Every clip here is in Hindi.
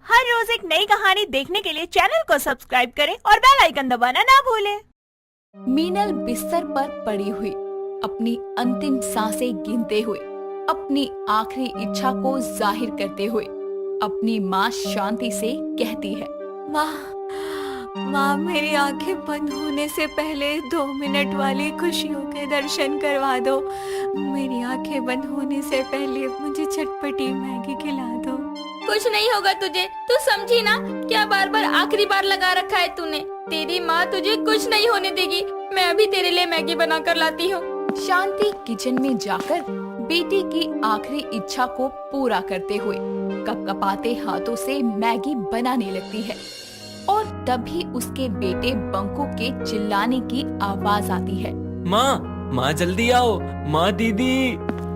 हर रोज एक नई कहानी देखने के लिए चैनल को सब्सक्राइब करें और बेल आइकन दबाना ना भूलें। मीनल बिस्तर पर पड़ी हुई अपनी अंतिम सांसें गिनते हुए अपनी आखिरी इच्छा को जाहिर करते हुए अपनी माँ शांति से कहती है, माँ मेरी आंखें बंद होने से पहले 2 मिनट वाली खुशियों के दर्शन करवा दो। मेरी आंखें बंद होने से पहले मुझे चटपटी मैगी खिला दो। कुछ नहीं होगा तुझे, तू समझी ना? क्या बार बार आखिरी बार लगा रखा है तूने? तेरी माँ तुझे कुछ नहीं होने देगी। मैं अभी तेरे लिए मैगी बना कर लाती हूँ। शांति किचन में जाकर बेटी की आखिरी इच्छा को पूरा करते हुए कपकपाते हाथों से मैगी बनाने लगती है और तभी उसके बेटे बंकू के चिल्लाने की आवाज आती है। माँ जल्दी आओ, माँ दीदी।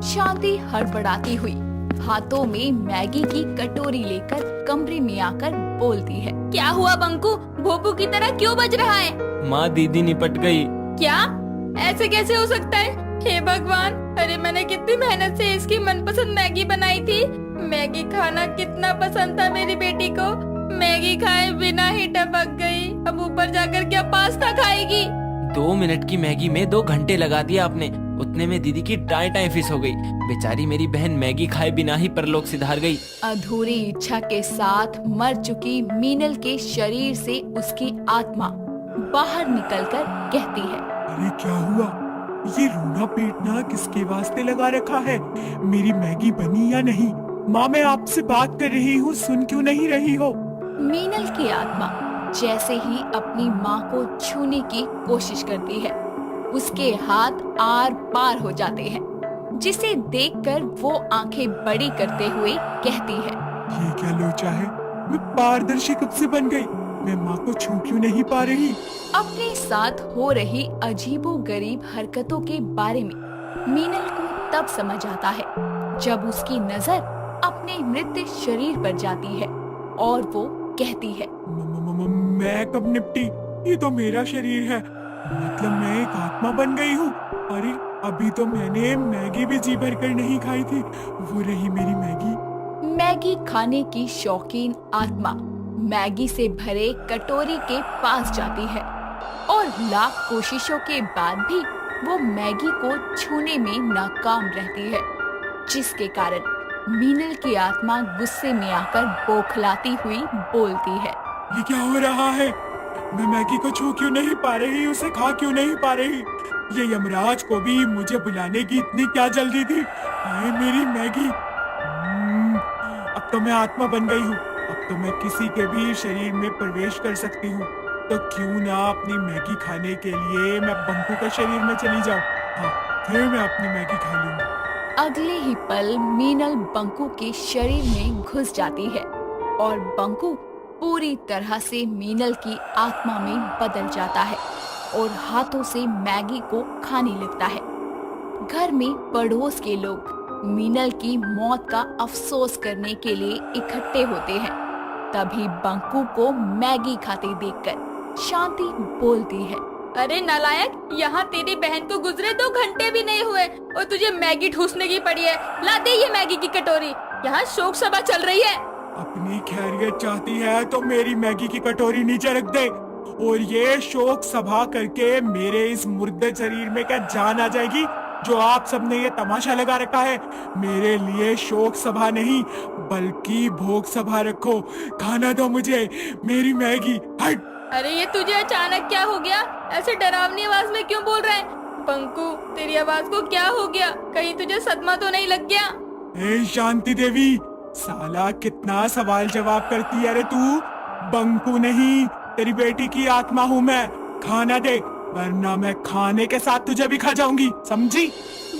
शांति हड़बड़ाती हुई हाथों में मैगी की कटोरी लेकर कमरे में आकर बोलती है, क्या हुआ बंकू? भोपू की तरह क्यों बज रहा है? माँ दीदी निपट गई। क्या? ऐसे कैसे हो सकता है? हे भगवान! अरे मैंने कितनी मेहनत से इसकी मनपसंद मैगी बनाई थी। मैगी खाना कितना पसंद था मेरी बेटी को। मैगी खाए बिना ही टपक गई। अब ऊपर जाकर क्या पास्ता खाएगी? 2 मिनट की मैगी में 2 घंटे लगा दिया आपने। उतने में दीदी की टाई फिस हो गई। बेचारी मेरी बहन मैगी खाए बिना ही परलोक सिधार गई। अधूरी इच्छा के साथ मर चुकी मीनल के शरीर से उसकी आत्मा बाहर निकलकर कहती है, अरे क्या हुआ? ये रोना पीटना किसके वास्ते लगा रखा है? मेरी मैगी बनी या नहीं? माँ मैं आपसे बात कर रही हूँ, सुन क्यों नहीं रही हो? मीनल की आत्मा जैसे ही अपनी माँ को छूने की कोशिश करती है, उसके हाथ आर पार हो जाते हैं, जिसे देखकर वो आंखें बड़ी करते हुए कहती है, ये क्या लोचा है? मैं पारदर्शी कब से बन गई? मैं माँ को छू क्यों नहीं पा रही? अपने साथ हो रही अजीबोगरीब हरकतों के बारे में मीनल को तब समझ आता है जब उसकी नजर अपने मृत शरीर पर जाती है और वो कहती है, मैं कब निपटी? ये तो मेरा शरीर है। मतलब मैं एक आत्मा बन गई हूँ। अरे अभी तो मैंने मैगी भी जी भर कर नहीं खाई थी। वो रही मेरी मैगी। मैगी खाने की शौकीन आत्मा मैगी से भरे कटोरी के पास जाती है और लाख कोशिशों के बाद भी वो मैगी को छूने में नाकाम रहती है, जिसके कारण मीनल की आत्मा गुस्से में आकर बौखलाती हुई बोलती है, ये क्या हो रहा है? मैं मैगी को छू क्यों नहीं पा रही? उसे खा क्यों नहीं पा रही? ये यमराज को भी मुझे बुलाने की इतनी क्या जल्दी थी? हाय मेरी मैगी। अब तो मैं आत्मा बन गई हूँ। अब तो मैं किसी के भी शरीर में प्रवेश कर सकती हूँ। तो क्यों ना अपनी मैगी खाने के लिए मैं बंकू के शरीर में चली जाऊँ। हाँ, फिर मैं अपनी मैगी खा लूंगी। अगले ही पल मीनल बंकू के शरीर में घुस जाती है और बंकू पूरी तरह से मीनल की आत्मा में बदल जाता है और हाथों से मैगी को खाने लगता है। घर में पड़ोस के लोग मीनल की मौत का अफसोस करने के लिए इकट्ठे होते हैं। तभी बंकू को मैगी खाते देखकर शांति बोलती है, अरे नालायक! यहाँ तेरी बहन को गुजरे 2 घंटे भी नहीं हुए और तुझे मैगी ठूसने की पड़ी है। ला दे ये मैगी की कटोरी। यहाँ शोक सभा चल रही है। अपनी खैरियत चाहती है तो मेरी मैगी की कटोरी नीचे रख दे और ये शोक सभा करके मेरे इस मुर्दे शरीर में क्या जान आ जाएगी जो आप सबने ये तमाशा लगा रखा है? मेरे लिए शोक सभा नहीं बल्कि भोग सभा रखो। खाना दो मुझे मेरी मैगी। हट! अरे ये तुझे अचानक क्या हो गया? ऐसे डरावनी आवाज में क्यों बोल रहा है? बंकू तेरी आवाज को क्या हो गया? कहीं तुझे सदमा तो नहीं लग गया? ए शांति देवी, साला कितना सवाल जवाब करती है रे तू। बंकू नहीं, तेरी बेटी की आत्मा हूँ मैं। खाना दे वरना मैं खाने के साथ तुझे भी खा जाऊंगी, समझी?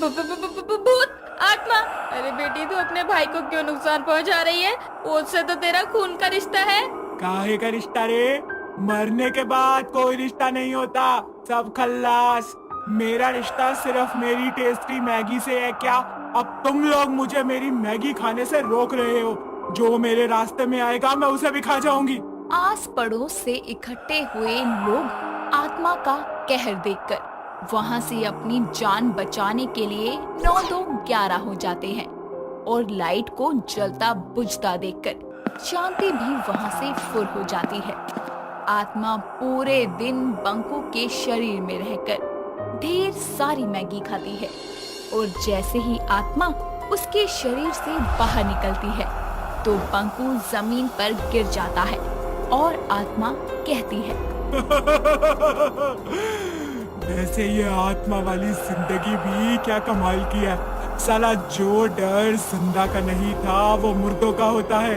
भूत आत्मा! अरे बेटी तू अपने भाई को क्यों नुकसान पहुंचा रही है? उससे तो तेरा खून का रिश्ता है। काहे का रिश्ता रे? मरने के बाद कोई रिश्ता नहीं होता, सब खल्लास। मेरा रिश्ता सिर्फ मेरी टेस्टी मैगी से है क्या? अब तुम लोग मुझे मेरी मैगी खाने से रोक रहे हो। जो मेरे रास्ते में आएगा मैं उसे भी खा जाऊंगी। आस पड़ोस से इकट्ठे हुए लोग आत्मा का कहर देखकर वहां से अपनी जान बचाने के लिए 9-2-11 हो जाते हैं और लाइट को जलता बुझता देखकर शांति भी वहां से फुर हो जाती है। आत्मा पूरे दिन बंकू के शरीर में रहकर ढेर सारी मैगी खाती है और जैसे ही आत्मा उसके शरीर से बाहर निकलती है तो बंकू जमीन पर गिर जाता है और आत्मा कहती है, वैसे ये आत्मा वाली जिंदगी भी क्या कमाल की है। साला जो डर जिंदा का नहीं था वो मुर्दों का होता है।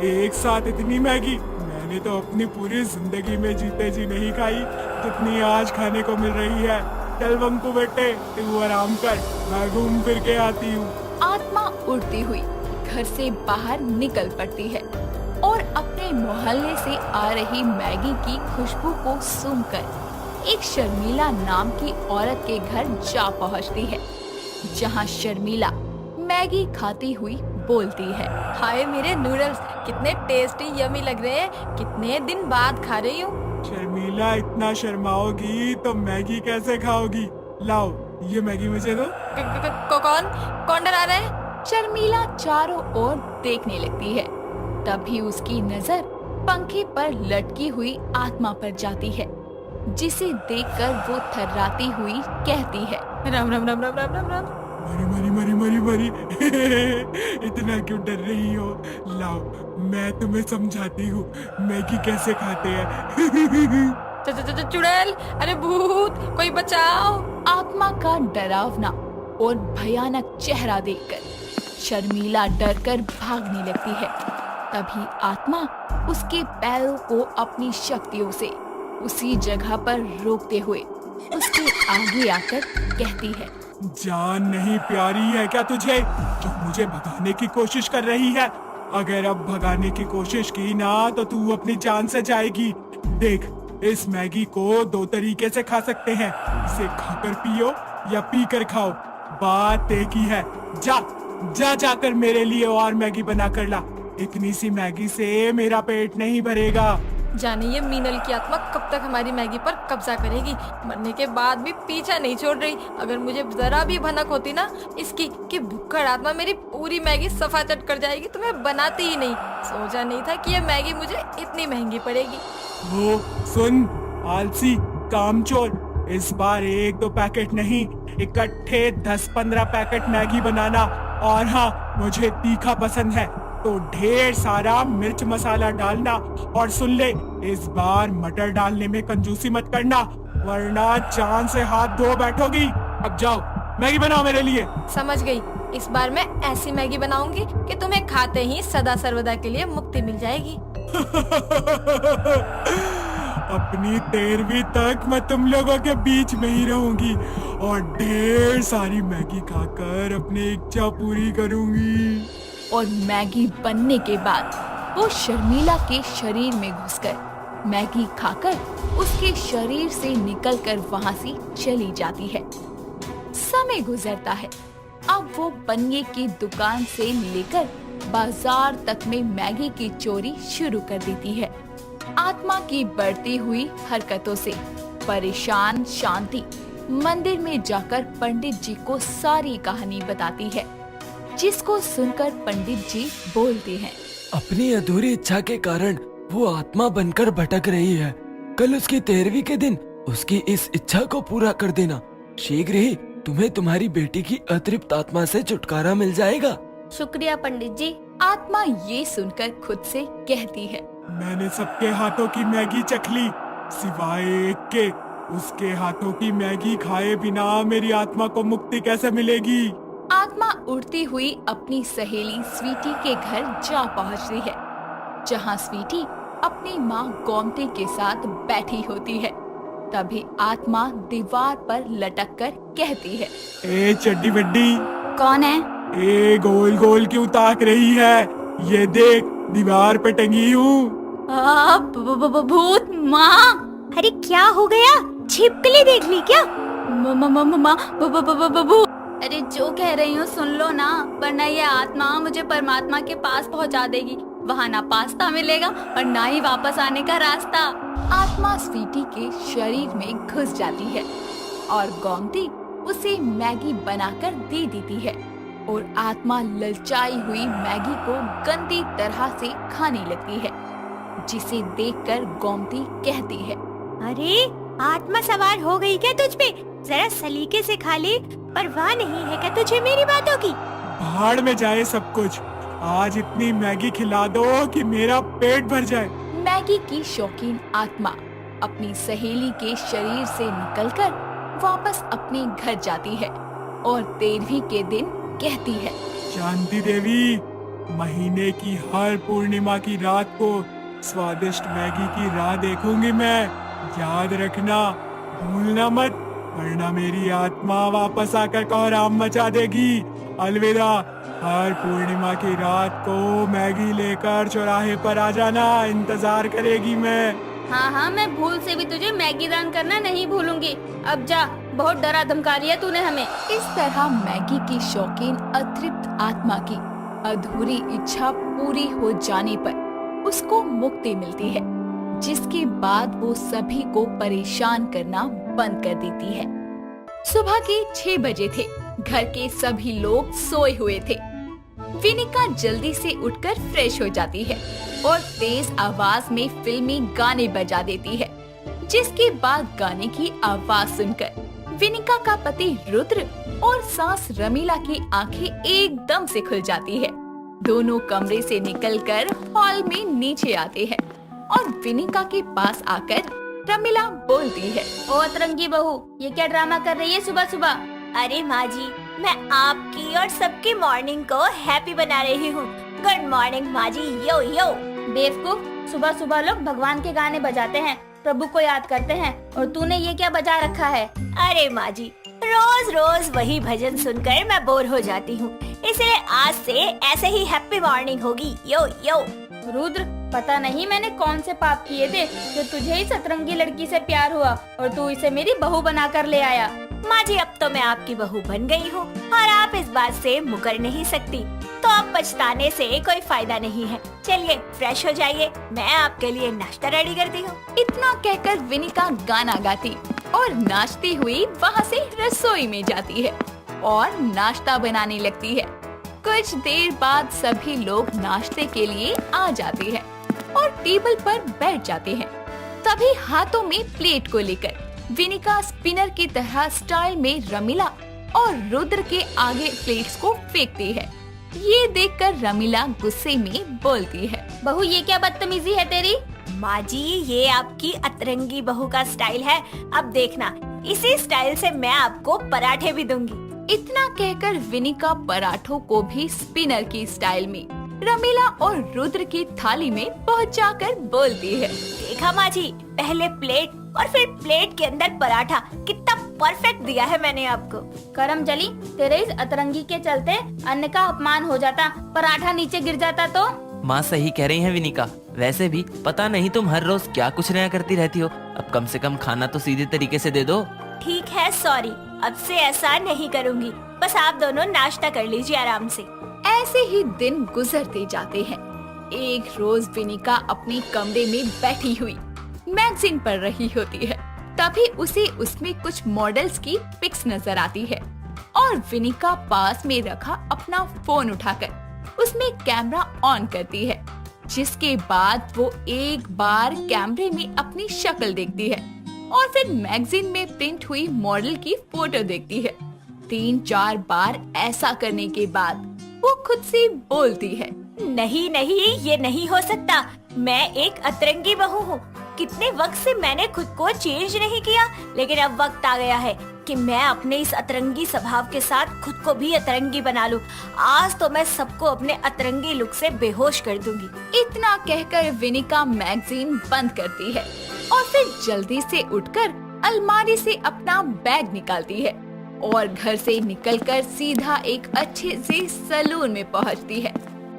एक साथ इतनी मैगी मैंने तो अपनी पूरी जिंदगी में जीते जी नहीं खाई जितनी आज खाने को मिल रही है। चल बंकू बेटे, तू आराम कर, मैं घूम फिर के आती हूँ। आत्मा उड़ती हुई घर से बाहर निकल पड़ती है और अपने मोहल्ले से आ रही मैगी की खुशबू को सूंघकर एक शर्मिला नाम की औरत के घर जा पहुंचती है, जहां शर्मिला मैगी खाती हुई बोलती है, हाय मेरे नूडल्स कितने टेस्टी यमी लग रहे हैं, कितने दिन बाद खा रही हूँ। शर्मिला, इतना शर्माओगी तो मैगी कैसे खाओगी? लाओ ये मैगी मुझे दो। कौन डरा रहा है? शर्मिला चारों ओर देखने लगती है। तभी उसकी नजर पंखे पर लटकी हुई आत्मा पर जाती है, जिसे देखकर वो थर्राती हुई कहती है, राम राम राम राम राम राम राम। मरी मरी मरी मरी मरी इतना क्यों डर रही हो? लाओ मैं तुम्हें समझाती हूँ मैगी कैसे खाते हैं। चुड़ैल, अरे भूत, कोई बचाओ। आत्मा का डरावना और भयानक चेहरा देखकर शर्मिला डरकर भागने लगती है। तभी आत्मा उसके पैरों को अपनी शक्तियों से उसी जगह पर रोकते हुए उसके आगे आकर कहती है, जान नहीं प्यारी है क्या तुझे जो मुझे भगाने की कोशिश कर रही है? अगर अब भगाने की कोशिश की ना तो तू अपनी जान से जाएगी। देख, इस मैगी को दो तरीके से खा सकते हैं, इसे खाकर पियो या पीकर खाओ, बात एक ही है। जा जा जाकर मेरे लिए और मैगी बना कर ला, इतनी सी मैगी से मेरा पेट नहीं भरेगा। जाने ये मीनल की आत्मा कब तक हमारी मैगी पर कब्जा करेगी। मरने के बाद भी पीछा नहीं छोड़ रही। अगर मुझे जरा भी भनक होती ना इसकी कि भुक्खड़ आत्मा मेरी पूरी मैगी सफा चट कर जाएगी तो मैं बनाती ही नहीं। सोचा नहीं था कि ये मैगी मुझे इतनी महंगी पड़ेगी। वो सुन आलसी कामचोर, इस बार 1-2 पैकेट नहीं, इकट्ठे 10-15 पैकेट मैगी बनाना। और हाँ, मुझे तीखा पसंद है तो ढेर सारा मिर्च मसाला डालना। और सुन ले, इस बार मटर डालने में कंजूसी मत करना वरना चांद से हाथ धो बैठोगी। अब जाओ मैगी बनाओ मेरे लिए। समझ गई, इस बार मैं ऐसी मैगी बनाऊंगी कि तुम्हें खाते ही सदा सर्वदा के लिए मुक्ति मिल जाएगी। अपनी 13वीं तक मैं तुम लोगों के बीच में ही रहूंगी और ढेर सारी मैगी खाकर अपनी इच्छा पूरी करूंगी। और मैगी बनने के बाद वो शर्मिला के शरीर में घुसकर मैगी खाकर उसके शरीर से निकलकर वहां से चली जाती है। समय गुजरता है। अब वो बनिए की दुकान से लेकर बाजार तक में मैगी की चोरी शुरू कर देती है। आत्मा की बढ़ती हुई हरकतों से परेशान शांति मंदिर में जाकर पंडित जी को सारी कहानी बताती है, जिसको सुनकर पंडित जी बोलते हैं, अपनी अधूरी इच्छा के कारण वो आत्मा बनकर भटक रही है। कल उसकी 13वीं के दिन उसकी इस इच्छा को पूरा कर देना। शीघ्र ही तुम्हें तुम्हारी बेटी की अतृप्त आत्मा से छुटकारा मिल जाएगा। शुक्रिया पंडित जी। आत्मा ये सुनकर खुद से कहती है, मैंने सबके हाथों की मैगी चख ली सिवाय एक के। उसके हाथों की मैगी खाए बिना मेरी आत्मा को मुक्ति कैसे मिलेगी? आत्मा उड़ती हुई अपनी सहेली स्वीटी के घर जा पहुंचती है, जहां स्वीटी अपनी माँ गोमती के साथ बैठी होती है। तभी आत्मा दीवार पर लटक कर कहती है, ए चड्डी बड्डी, कौन है? ए गोल गोल क्यों ताक रही है? ये देख, दीवार पे टंगी हूँ। भूत माँ। अरे क्या हो गया? छिपकली देख ली क्या? भूत। अरे जो कह रही हूँ सुन लो ना, वरना ये आत्मा मुझे परमात्मा के पास पहुँचा देगी। वहाँ ना पास्ता मिलेगा और ना ही वापस आने का रास्ता। आत्मा स्वीटी के शरीर में घुस जाती है और गोमती उसे मैगी बनाकर दे देती है। और आत्मा ललचाई हुई मैगी को गंदी तरह से खाने लगती है, जिसे देखकर गोमती कहती है, अरे आत्मा सवार हो गई क्या तुझ पे? जरा सलीके से खा ले, परवाह नहीं है क्या तुझे मेरी बातों की? भाड़ में जाए सब कुछ। आज इतनी मैगी खिला दो कि मेरा पेट भर जाए। मैगी की शौकीन आत्मा अपनी सहेली के शरीर से निकलकर वापस अपने घर जाती है और 13वीं के दिन कहती है, शांति देवी, महीने की हर पूर्णिमा की रात को स्वादिष्ट मैगी की राह देखूंगी मैं। याद रखना, भूलना मत, वरना मेरी आत्मा वापस आकर कोहराम मचा देगी। अलविदा। हर पूर्णिमा की रात को मैगी लेकर चौराहे पर आ जाना, इंतजार करेगी मैं। हाँ, मैं भूल से भी तुझे मैगी दान करना नहीं भूलूंगी। अब जा, बहुत डरा धमका दिया तूने हमें। इस तरह मैगी की शौकीन अतृप्त आत्मा की अधूरी इच्छा पूरी हो जाने पर उसको मुक्ति मिलती है, जिसके बाद वो सभी को परेशान करना बंद कर देती है। सुबह के 6 बजे थे। घर के सभी लोग सोए हुए थे। विनिका जल्दी से उठकर फ्रेश हो जाती है और तेज आवाज में फिल्मी गाने बजा देती है, जिसके बाद गाने की आवाज सुनकर विनिका का पति रुद्र और सास रमीला की आंखें एकदम से खुल जाती है। दोनों कमरे से निकलकर हॉल में नीचे आते हैं और विनिका के पास आकर रमीला बोलती है, ओ अतरंगी बहू, ये क्या ड्रामा कर रही है सुबह सुबह? अरे माँ जी, मैं आपकी और सबकी मॉर्निंग को हैप्पी बना रही हूँ। गुड मॉर्निंग माँ जी। यो यो। बेवकूफ, सुबह सुबह लोग भगवान के गाने बजाते हैं, प्रभु को याद करते हैं, और तूने ये क्या बजा रखा है? अरे माँ जी, रोज रोज वही भजन सुनकर मैं बोर हो जाती हूँ, इसलिए आज से ऐसे ही हैप्पी मॉर्निंग होगी। यो यो। रुद्र, पता नहीं मैंने कौन से पाप किए थे जो तुझे इस अतरंगी लड़की से प्यार हुआ और तू इसे मेरी बहू बनाकर ले आया। माँ जी, अब तो मैं आपकी बहू बन गई हूँ और आप इस बात से मुकर नहीं सकती, तो अब पछताने से कोई फायदा नहीं है। चलिए फ्रेश हो जाइए, मैं आपके लिए नाश्ता रेडी करती हूँ। इतना कहकर विनिका गाना गाती और नाचती हुई वहाँ से रसोई में जाती है और नाश्ता बनाने लगती है। कुछ देर बाद सभी लोग नाश्ते के लिए आ जाते हैं और टेबल पर बैठ जाते हैं। तभी हाथों में प्लेट को लेकर विनिका स्पिनर की तरह स्टाइल में रमीला और रुद्र के आगे प्लेट्स को फेंकती है। ये देखकर रमीला गुस्से में बोलती है, बहू, ये क्या बदतमीजी है तेरी? माँ जी, ये आपकी अतरंगी बहू का स्टाइल है। अब देखना, इसी स्टाइल से मैं आपको पराठे भी दूंगी। इतना कहकर विनिका पराठों को भी स्पिनर की स्टाइल में रमीला और रुद्र की थाली में पहुंचाकर बोलती है, देखा माँ जी, पहले प्लेट और फिर प्लेट के अंदर पराठा, कितना परफेक्ट दिया है मैंने आपको। करम जली, तेरे इस अतरंगी के चलते अन्न का अपमान हो जाता, पराठा नीचे गिर जाता तो। माँ सही कह रही है विनिका। वैसे भी पता नहीं तुम हर रोज क्या कुछ नया करती रहती हो। अब कम से कम खाना तो सीधे तरीके से दे दो। ठीक है, सॉरी, अब से ऐसा नहीं करूँगी। बस आप दोनों नाश्ता कर लीजिए आराम से। ऐसे ही दिन गुजरते जाते हैं। एक रोज विनिका अपने कमरे में बैठी हुई मैगजीन पढ़ रही होती है। तभी उसे उसमें कुछ मॉडल्स की पिक्स नजर आती है और विनिका पास में रखा अपना फोन उठाकर उसमें कैमरा ऑन करती है, जिसके बाद वो एक बार कैमरे में अपनी शक्ल देखती है और फिर मैगजीन में प्रिंट हुई मॉडल की फोटो देखती है। 3-4 बार ऐसा करने के बाद वो खुद से बोलती है, नहीं नहीं, ये नहीं हो सकता। मैं एक अतरंगी बहू हूँ। कितने वक्त से मैंने खुद को चेंज नहीं किया, लेकिन अब वक्त आ गया है कि मैं अपने इस अतरंगी स्वभाव के साथ खुद को भी अतरंगी बना लूं। आज तो मैं सबको अपने अतरंगी लुक से बेहोश कर दूंगी। इतना कहकर विनिका मैगजीन बंद करती है और फिर जल्दी से उठकर अलमारी से अपना बैग निकालती है और घर से निकलकर सीधा एक अच्छे से सैलून में पहुंचती है।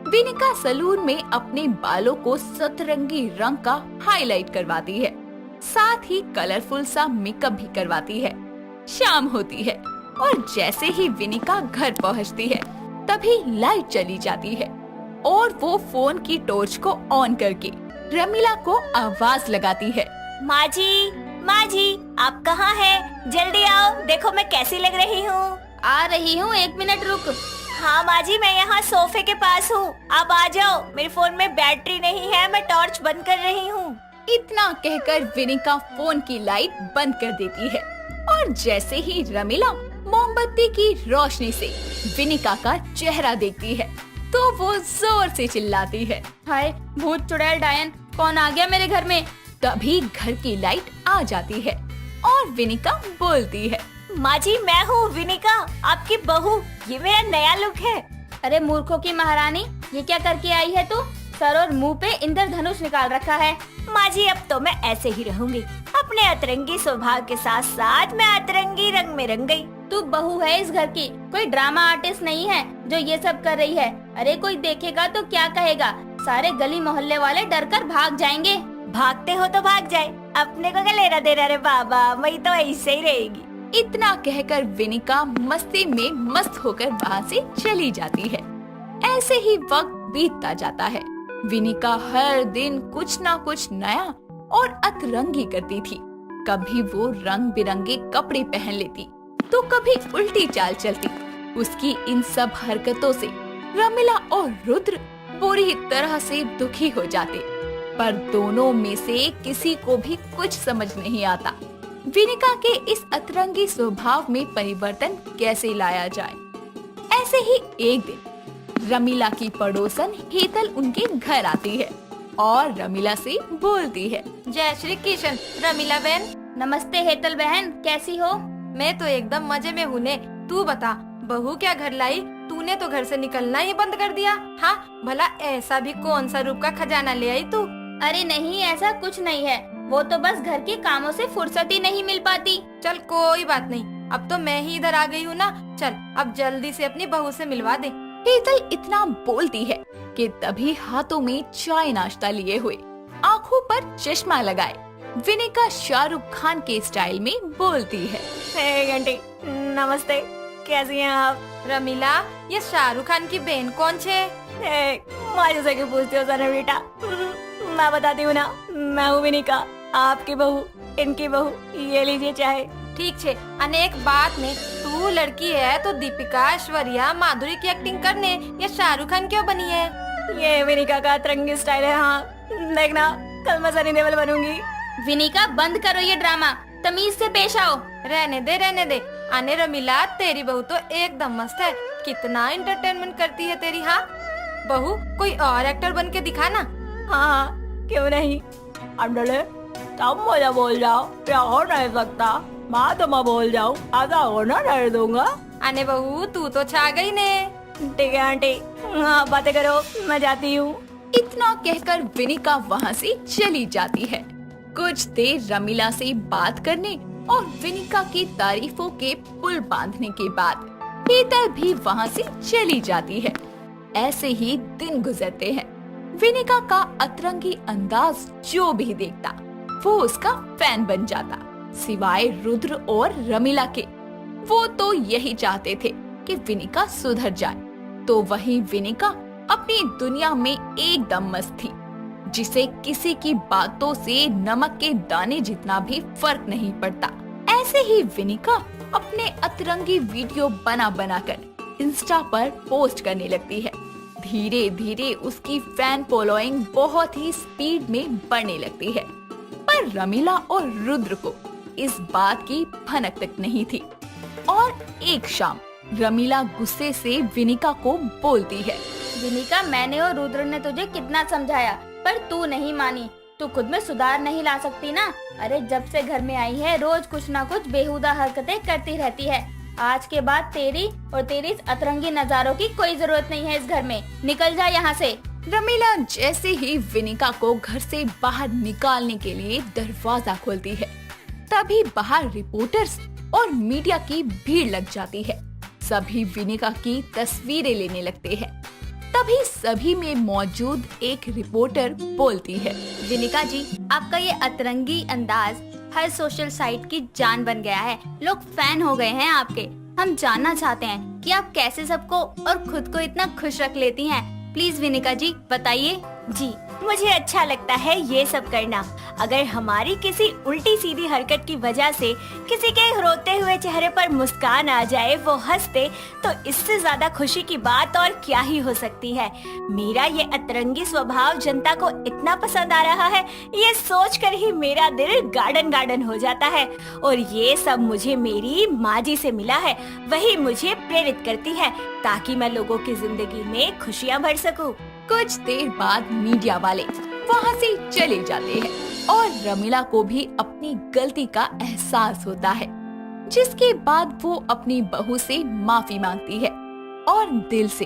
विनिका सैलून में अपने बालों को सतरंगी रंग का हाईलाइट करवाती है, साथ ही कलरफुल सा मेकअप भी करवाती है। शाम होती है और जैसे ही विनिका घर पहुंचती है तभी लाइट चली जाती है और वो फोन की टॉर्च को ऑन करके रमीला को आवाज लगाती है, माँ जी, आप कहाँ हैं? जल्दी आओ, देखो मैं कैसी लग रही हूँ। आ रही हूँ, 1 मिनट रुक। हाँ माँ जी, मैं यहाँ सोफे के पास हूँ, आप आ जाओ। मेरे फोन में बैटरी नहीं है, मैं टॉर्च बंद कर रही हूँ। इतना कहकर विनिका फोन की लाइट बंद कर देती है और जैसे ही रमीला मोमबत्ती की रोशनी से विनिका का चेहरा देखती है तो वो जोर से चिल्लाती है। हाय भूत चुड़ैल डायन, कौन आ गया मेरे घर में? तभी घर की लाइट आ जाती है और विनिका बोलती है। माँ जी, मैं हूँ विनिका, आपकी बहू। ये मेरा नया लुक है। अरे मूर्खों की महारानी, ये क्या करके आई है तू? सर और मुंह पे इंद्रधनुष निकाल रखा है। माँ जी, अब तो मैं ऐसे ही रहूंगी। अपने अतरंगी स्वभाव के साथ साथ मैं अतरंगी रंग में रंग गई। तू बहू है इस घर की, कोई ड्रामा आर्टिस्ट नहीं है जो ये सब कर रही है। अरे कोई देखेगा तो क्या कहेगा? सारे गली मोहल्ले वाले डर कर भाग जाएंगे। भागते हो तो भाग जाए, अपने को क्या लेना देना रे बाबा, वही तो ऐसे ही रहेगी। इतना कहकर विनिका मस्ती में मस्त होकर वहाँ से चली जाती है। ऐसे ही वक्त बीतता जाता है। विनिका हर दिन कुछ ना कुछ नया और अतरंगी करती थी। कभी वो रंग बिरंगे कपड़े पहन लेती तो कभी उल्टी चाल चलती। उसकी इन सब हरकतों से रमीला और रुद्र बुरी तरह से दुखी हो जाते, पर दोनों में से किसी को भी कुछ समझ नहीं आता विनिका के इस अतरंगी स्वभाव में परिवर्तन कैसे लाया जाए। ऐसे ही एक दिन रमीला की पड़ोसन हेतल उनके घर आती है और रमीला से बोलती है। जय श्री कृष्ण रमीला बहन। नमस्ते हेतल बहन, कैसी हो? मैं तो एकदम मजे में हूँ ने। तू बता, बहू क्या घर लाई? तूने तो घर से निकलना ही बंद कर दिया। हाँ भला ऐसा भी कौन सा रूप का खजाना ले आई तू? अरे नहीं, ऐसा कुछ नहीं है, वो तो बस घर के कामों से फुर्सत ही नहीं मिल पाती। चल कोई बात नहीं, अब तो मैं ही इधर आ गई हूँ ना। चल अब जल्दी से अपनी बहू से मिलवा दे। हेतल इतना बोलती है कि तभी हाथों में चाय नाश्ता लिए हुए, आँखों पर चश्मा लगाए विनिका शाहरुख खान के स्टाइल में बोलती है। हे घंटी, नमस्ते, कैसी हैं आप? रमीला, ये शाहरुख खान की बहन कौन छे? माँ से क्यों पूछते हो सर बेटा? मैं बताती हूँ ना, मैं हूँ विनिका, आपकी बहू, इनकी बहू। ये लीजिए चाय। ठीक छे। अनेक बात में तू लड़की है तो दीपिका, ऐश्वर्या, माधुरी की एक्टिंग करने या शाहरुख खान क्यों बनी है? ये विनिका का अतरंगी स्टाइल है। हाँ देखना, कल मैं सनी देओल बनूंगी। विनिका बंद करो ये ड्रामा, तमीज से पेश आओ। रहने दे। आने रमीला, तेरी बहू तो एकदम मस्त है। कितना एंटरटेनमेंट करती है तेरी। हाँ बहू, कोई और एक्टर बन के दिखा ना। हाँ क्यों नहीं। अंडले तब मुझे बोल जाओ, क्या हो नहीं सकता। माँ तो मैं बोल जाऊँ, आधा होना नहीं दूंगा। आने बहू, तू तो छा गई ने। ठीक है आंटी, हाँ बातें करो, मैं जाती हूँ। इतना कहकर विनिका वहाँ से चली जाती है। कुछ देर रमीला से बात करने और विनिका की तारीफों के पुल बांधने के बाद हेतल भी वहाँ से चली जाती है। ऐसे ही दिन गुजरते हैं। विनिका का अतरंगी अंदाज जो भी देखता वो उसका फैन बन जाता, सिवाय रुद्र और रमीला के। वो तो यही चाहते थे कि विनिका सुधर जाए, तो वही विनिका अपनी दुनिया में एकदम मस्त थी, जिसे किसी की बातों से नमक के दाने जितना भी फर्क नहीं पड़ता। ऐसे ही विनिका अपने अतरंगी वीडियो बना कर इंस्टा पर पोस्ट करने लगती है। धीरे धीरे उसकी फैन फॉलोइंग बहुत ही स्पीड में बढ़ने लगती है, पर रमीला और रुद्र को इस बात की भनक तक नहीं थी। और एक शाम रमीला गुस्से से विनिका को बोलती है। विनिका, मैंने और रुद्र ने तुझे कितना समझाया, पर तू नहीं मानी। तू खुद में सुधार नहीं ला सकती ना? अरे जब से घर में आई है, रोज कुछ ना कुछ बेहुदा हरकतें करती रहती है। आज के बाद तेरी और तेरी इस अतरंगी नजारों की कोई जरूरत नहीं है इस घर में। निकल जा यहाँ से। रमीला जैसे ही विनिका को घर से बाहर निकालने के लिए दरवाजा खोलती है, तभी बाहर रिपोर्टर्स और मीडिया की भीड़ लग जाती है। सभी विनिका की तस्वीरें लेने लगते हैं। तभी सभी में मौजूद एक रिपोर्टर बोलती है। विनिका जी, आपका ये अतरंगी अंदाज हर सोशल साइट की जान बन गया है। लोग फैन हो गए हैं आपके। हम जानना चाहते हैं कि आप कैसे सबको और खुद को इतना खुश रख लेती हैं। प्लीज विनिका जी बताइए। जी, मुझे अच्छा लगता है ये सब करना। अगर हमारी किसी उल्टी सीधी हरकत की वजह से किसी के रोते हुए चेहरे पर मुस्कान आ जाए, वो हंस दे, तो इससे ज्यादा खुशी की बात और क्या ही हो सकती है। मेरा ये अतरंगी स्वभाव जनता को इतना पसंद आ रहा है, ये सोचकर ही मेरा दिल गार्डन गार्डन हो जाता है। और ये सब मुझे मेरी माँ जी से मिला है, वही मुझे प्रेरित करती है ताकि मैं लोगों की जिंदगी में खुशियाँ भर सकूं। कुछ देर बाद मीडिया वाले वहाँ से चले जाते हैं और रमीला को भी अपनी गलती का एहसास होता है, जिसके बाद वो अपनी बहू से माफी मांगती है और दिल से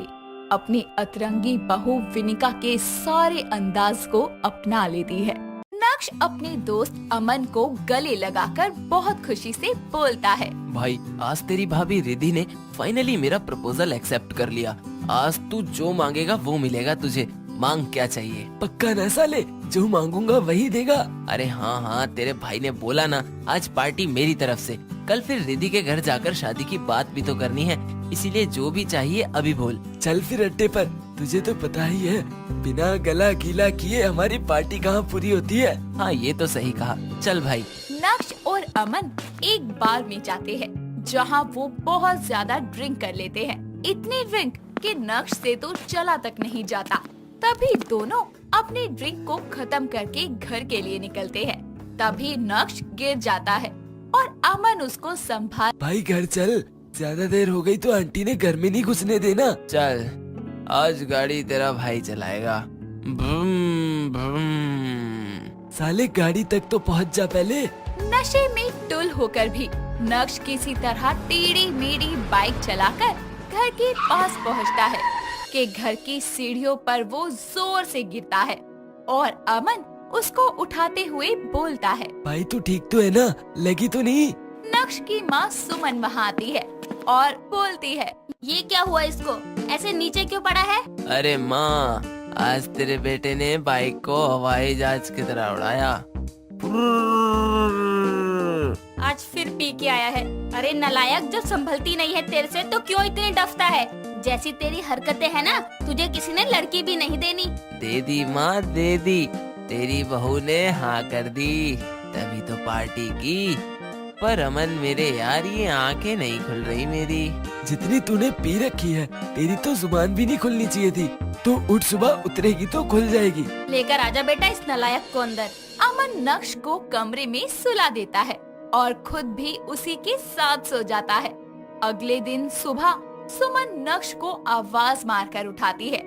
अपनी अतरंगी बहू विनिका के सारे अंदाज को अपना लेती है। नक्श अपने दोस्त अमन को गले लगाकर बहुत खुशी से बोलता है, भाई आज तेरी भाभी रिद्धि ने फाइनली मेरा प्रपोजल एक्सेप्ट कर लिया। आज तू जो मांगेगा वो मिलेगा तुझे। मांग क्या चाहिए? पक्का ना साले, जो मांगूंगा वही देगा। अरे हाँ हाँ, तेरे भाई ने बोला ना आज पार्टी मेरी तरफ से। कल फिर रिद्धि के घर जाकर शादी की बात भी तो करनी है, इसीलिए जो भी चाहिए अभी बोल। चल फिर अड्डे पर, तुझे तो पता ही है बिना गला गीला किए हमारी पार्टी कहाँ पूरी होती है। हाँ ये तो सही कहा, चल भाई। नक्श और अमन एक बार में जाते हैं जहाँ वो बहुत ज्यादा ड्रिंक कर लेते हैं। इतनी ड्रिंक कि नक्श से तो चला तक नहीं जाता। तभी दोनों अपने ड्रिंक को खत्म करके घर के लिए निकलते हैं। तभी नक्श गिर जाता है और अमन उसको संभाल। भाई घर चल, ज्यादा देर हो गई तो आंटी ने घर में नहीं घुसने देना। चल आज गाड़ी तेरा भाई चलाएगा। Vroom vroom. साले गाड़ी तक तो पहुंच जा पहले। नशे में टुल होकर भी नक्श किसी तरह टेढ़ी मेढ़ी बाइक चलाकर घर के पास पहुंचता है कि घर की सीढ़ियों पर वो जोर से गिरता है और अमन उसको उठाते हुए बोलता है, भाई तू ठीक तो है ना, लगी तो नहीं? नक्श की माँ सुमन वहाँ आती है और बोलती है, ये क्या हुआ इसको, ऐसे नीचे क्यों पड़ा है? अरे माँ, आज तेरे बेटे ने बाइक को हवाई जहाज की तरह उड़ाया। आज फिर पी के आया है। अरे नालायक, जब संभलती नहीं है तेरे से तो क्यों इतने डफता है? जैसी तेरी हरकतें है ना, तुझे किसी ने लड़की भी नहीं देनी। दे दी माँ दे दी, तेरी बहू ने हाँ कर दी तभी तो पार्टी की। पर अमन मेरे यार, ये आंखें नहीं खुल रही मेरी। जितनी तूने पी रखी है तेरी तो जुबान भी नहीं खुलनी चाहिए थी। तू उठ, सुबह उतरेगी तो खुल जाएगी। लेकर आजा बेटा इस नालायक को अंदर। अमन नक्श को कमरे में सुला देता है और खुद भी उसी के साथ सो जाता है। अगले दिन सुबह सुमन नक्श को आवाज मारकर उठाती है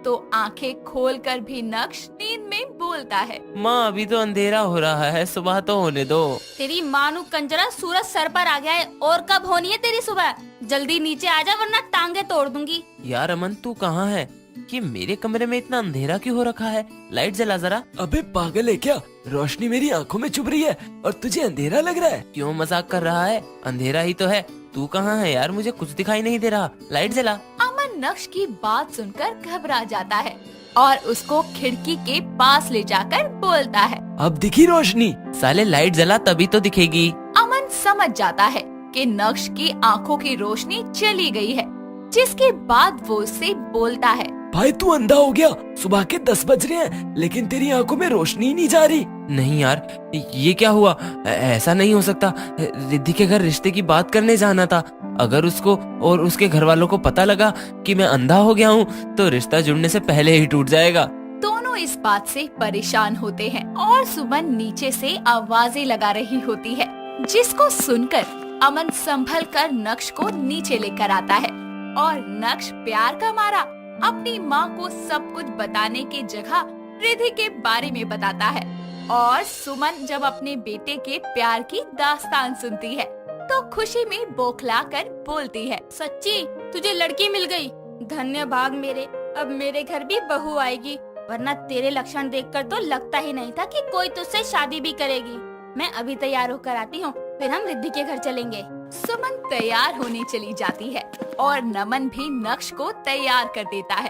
तो आंखें खोलकर भी नक्श नींद में बोलता है, माँ अभी तो अंधेरा हो रहा है, सुबह तो होने दो। तेरी मानू कंजरा, सूरज सर पर आ गया है और कब होनी है तेरी सुबह? जल्दी नीचे आ जा वरना टांगे तोड़ दूंगी। यार अमन तू कहाँ है? ये मेरे कमरे में इतना अंधेरा क्यों हो रखा है? लाइट जला जरा। अबे पागल है क्या? रोशनी मेरी आंखों में चुभ रही है और तुझे अंधेरा लग रहा है? क्यों मजाक कर रहा है? अंधेरा ही तो है। तू कहाँ है यार? मुझे कुछ दिखाई नहीं दे रहा, लाइट जला। अमन नक्श की बात सुनकर घबरा जाता है और उसको खिड़की के पास ले जाकर बोलता है, अब दिखी रोशनी? साले लाइट जला तभी तो दिखेगी। अमन समझ जाता है कि नक्श की आंखों की रोशनी चली गई है, जिसके बाद वो उससे बोलता है, भाई तू अंधा हो गया? सुबह के 10 बज रहे हैं लेकिन तेरी आंखों में रोशनी ही नहीं जा रही। नहीं यार, ये क्या हुआ? ऐसा नहीं हो सकता। रिद्धि के घर रिश्ते की बात करने जाना था। अगर उसको और उसके घर वालों को पता लगा कि मैं अंधा हो गया हूँ तो रिश्ता जुड़ने से पहले ही टूट जाएगा। दोनों इस बात से परेशान होते हैं और सुमन नीचे से आवाजें लगा रही होती है, जिसको सुनकर अमन संभल कर नक्श को नीचे लेकर आता है और नक्श प्यार का मारा अपनी माँ को सब कुछ बताने की जगह रिद्धि के बारे में बताता है। और सुमन जब अपने बेटे के प्यार की दास्तान सुनती है तो खुशी में बौखला कर बोलती है, सच्ची तुझे लड़की मिल गई, धन्य भाग मेरे। अब मेरे घर भी बहू आएगी, वरना तेरे लक्षण देखकर तो लगता ही नहीं था कि कोई तुझसे शादी भी करेगी। मैं अभी तैयार होकर आती हूँ, फिर हम रिद्धि के घर चलेंगे। सुमन तैयार होने चली जाती है और नमन भी नक्श को तैयार कर देता है।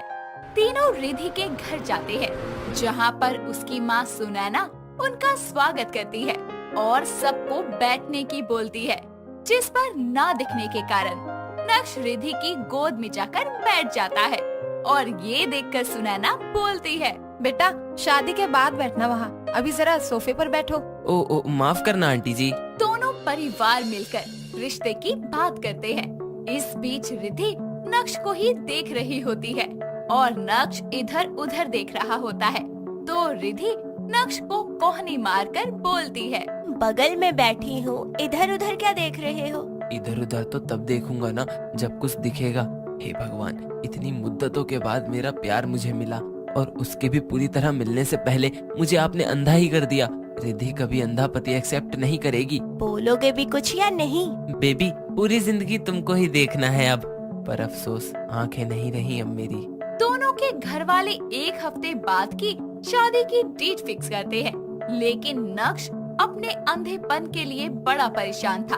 तीनों रिद्धि के घर जाते हैं, जहाँ पर उसकी माँ सुनैना उनका स्वागत करती है और सबको बैठने की बोलती है, जिस पर ना दिखने के कारण नक्श रिद्धि की गोद में जाकर बैठ जाता है और ये देखकर सुनैना बोलती है, बेटा शादी के बाद बैठना वहाँ, अभी जरा सोफे पर बैठो। ओ माफ करना आंटी जी। दोनों परिवार मिलकर रिश्ते की बात करते हैं। इस बीच रिद्धि नक्श को ही देख रही होती है और नक्श इधर उधर देख रहा होता है। तो रिद्धि नक्श को कोहनी मारकर बोलती है, बगल में बैठी हूँ, इधर उधर क्या देख रहे हो? इधर उधर तो तब देखूंगा ना जब कुछ दिखेगा। हे भगवान, इतनी मुद्दतों के बाद मेरा प्यार मुझे मिला और उसके भी पूरी तरह मिलने से पहले मुझे आपने अंधा ही कर दिया। रिद्धि कभी अंधा पति एक्सेप्ट नहीं करेगी। बोलोगे भी कुछ या नहीं? बेबी, पूरी जिंदगी तुमको ही देखना है अब, पर अफसोस आंखें नहीं रही अब मेरी। दोनों के घर वाले एक हफ्ते बाद की शादी की डेट फिक्स करते हैं, लेकिन नक्श अपने अंधेपन के लिए बड़ा परेशान था।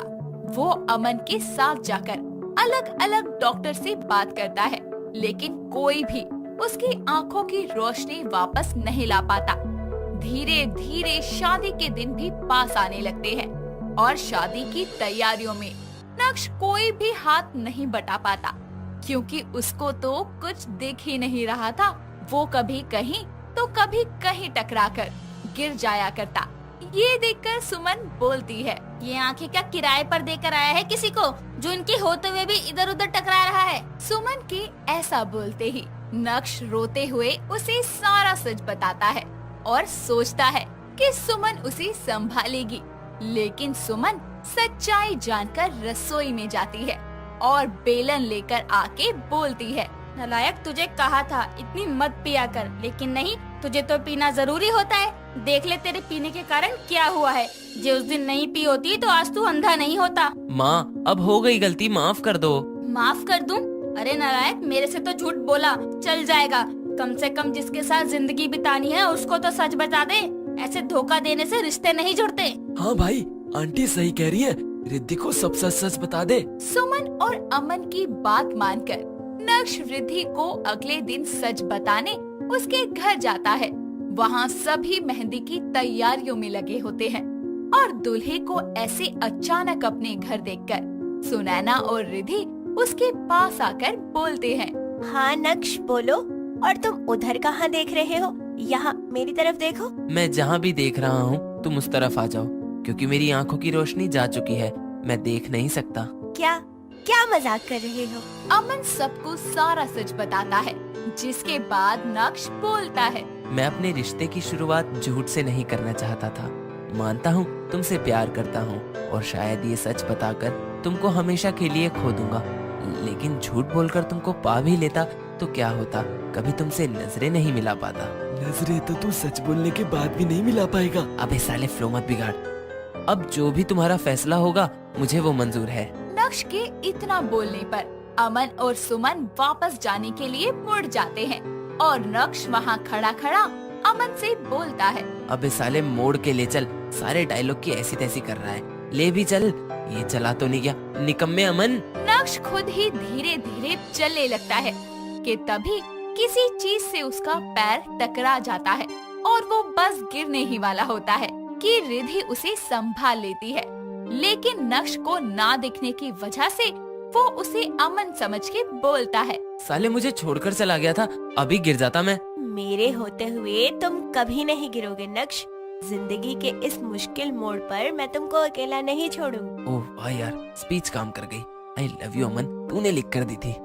वो अमन के साथ जाकर अलग अलग डॉक्टर से बात करता है, लेकिन कोई भी उसकी आंखों की रोशनी वापस नहीं ला पाता। धीरे धीरे शादी के दिन भी पास आने लगते हैं और शादी की तैयारियों में नक्श कोई भी हाथ नहीं बटा पाता, क्योंकि उसको तो कुछ दिख ही नहीं रहा था। वो कभी कहीं तो कभी कहीं टकराकर गिर जाया करता। ये देखकर सुमन बोलती है, ये आंखें क्या किराए पर देकर आया है किसी को, जो इनकी होते हुए भी इधर उधर टकरा रहा है? सुमन के ऐसा बोलते ही नक्श रोते हुए उसे सारा सच बताता है और सोचता है कि सुमन उसे संभालेगी। लेकिन सुमन सच्चाई जानकर रसोई में जाती है और बेलन लेकर आके बोलती है, नालायक, तुझे कहा था इतनी मत पिया कर, लेकिन नहीं, तुझे तो पीना जरूरी होता है। देख ले तेरे पीने के कारण क्या हुआ है। जो उस दिन नहीं पी होती तो आज तू अंधा नहीं होता। माँ, अब हो गई गलती, माफ कर दो। माफ कर दूं? अरे नालायक, मेरे से तो झूठ बोला, चल जाएगा। कम से कम जिसके साथ जिंदगी बितानी है उसको तो सच बता दे। ऐसे धोखा देने से रिश्ते नहीं जुड़ते। हाँ भाई, आंटी सही कह रही है, रिद्धि को सब सच सच बता दे। सुमन और अमन की बात मानकर नक्श रिद्धि को अगले दिन सच बताने उसके घर जाता है। वहाँ सभी मेहंदी की तैयारियों में लगे होते हैं और दूल्हे को ऐसे अचानक अपने घर देखकर सुनैना और रिद्धि उसके पास आकर बोलते हैं, हाँ नक्श बोलो, और तुम उधर कहाँ देख रहे हो? यहाँ मेरी तरफ देखो। मैं जहाँ भी देख रहा हूँ तुम उस तरफ आ जाओ, क्योंकि मेरी आंखों की रोशनी जा चुकी है, मैं देख नहीं सकता। क्या मजाक कर रहे हो? अमन सबको सारा सच बताता है, जिसके बाद नक्श बोलता है, मैं अपने रिश्ते की शुरुआत झूठ से नहीं करना चाहता था। मानता हूँ तुमसे प्यार करता हूँ और शायद ये सच बताकर तुमको हमेशा के लिए खो दूंगा, लेकिन झूठ बोलकर तुमको पा भी लेता तो क्या होता, कभी तुमसे नजरें नहीं मिला पाता। नजरे तो तू सच बोलने के बाद भी नहीं मिला पाएगा। अबे साले, फ्लो मत बिगाड़। अब जो भी तुम्हारा फैसला होगा मुझे वो मंजूर है। नक्श के इतना बोलने पर अमन और सुमन वापस जाने के लिए मुड़ जाते हैं और नक्श वहाँ खड़ा खड़ा अमन से बोलता है, अबे साले, मोड़ के ले चल, सारे डायलॉग की ऐसी तैसी कर रहा है, ले भी चल। ये चला तो नहीं गया, निकम्मे अमन। नक्श खुद ही धीरे धीरे चलने लगता है कि तभी किसी चीज से उसका पैर टकरा जाता है और वो बस गिरने ही वाला होता है कि रिद्धि उसे संभाल लेती है। लेकिन नक्श को ना दिखने की वजह से वो उसे अमन समझ के बोलता है, साले, मुझे छोड़कर चला गया था, अभी गिर जाता मैं। मेरे होते हुए तुम कभी नहीं गिरोगे नक्श। जिंदगी के इस मुश्किल मोड़ पर मैं तुमको अकेला नहीं छोड़ूंगी। ओह वाह यार, स्पीच काम कर गई। आई लव यू अमन, तूने लिख कर दी थी।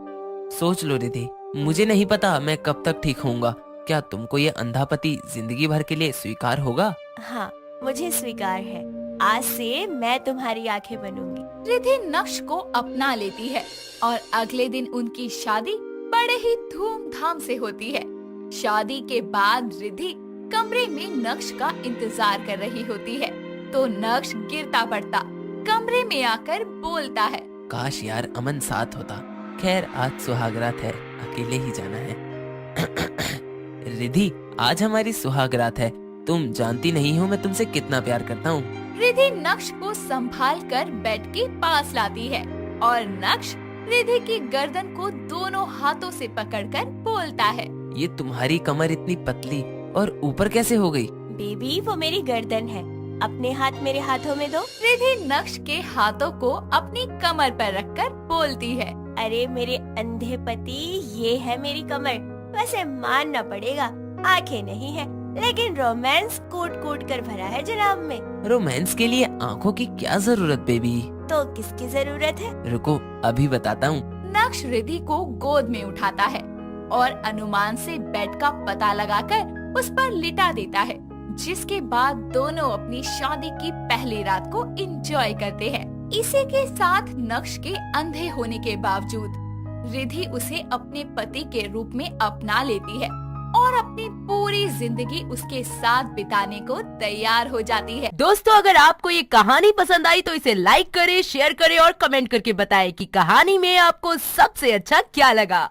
सोच लो रिद्धि, मुझे नहीं पता मैं कब तक ठीक होऊंगा। क्या तुमको ये अंधा पति जिंदगी भर के लिए स्वीकार होगा? हाँ, मुझे स्वीकार है। आज से मैं तुम्हारी आंखें बनूंगी। रिद्धि नक्श को अपना लेती है और अगले दिन उनकी शादी बड़े ही धूमधाम से होती है। शादी के बाद रिद्धि कमरे में नक्श का इंतजार कर रही होती है, तो नक्श गिरता पड़ता कमरे में आकर बोलता है, काश यार अमन साथ होता। खैर, आज सुहागरात है, अकेले ही जाना है। रिद्धि, आज हमारी सुहागरात है। तुम जानती नहीं हो मैं तुमसे कितना प्यार करता हूँ। रिद्धि नक्श को संभाल कर बेड के पास लाती है और नक्श रिद्धि की गर्दन को दोनों हाथों से पकड़कर बोलता है, ये तुम्हारी कमर इतनी पतली और ऊपर कैसे हो गई? बेबी, वो मेरी गर्दन है, अपने हाथ मेरे हाथों में दो। रिद्धि नक्श के हाथों को अपनी कमर पर रखकर बोलती है, अरे मेरे अंधे पति, ये है मेरी कमर। वैसे मानना पड़ेगा, आंखें नहीं है, लेकिन रोमांस कूट कूट कर भरा है जनाब में। रोमांस के लिए आंखों की क्या जरूरत बेबी? तो किसकी जरूरत है? रुको अभी बताता हूँ। नक्श रिद्धि को गोद में उठाता है और अनुमान से बेड का पता लगाकर उस पर लिटा देता है, जिसके बाद दोनों अपनी शादी की पहली रात को एंजॉय करते हैं। इसी के साथ नक्श के अंधे होने के बावजूद रिद्धि उसे अपने पति के रूप में अपना लेती है और अपनी पूरी जिंदगी उसके साथ बिताने को तैयार हो जाती है। दोस्तों, अगर आपको ये कहानी पसंद आई तो इसे लाइक करें, शेयर करें और कमेंट करके बताएं कि कहानी में आपको सबसे अच्छा क्या लगा।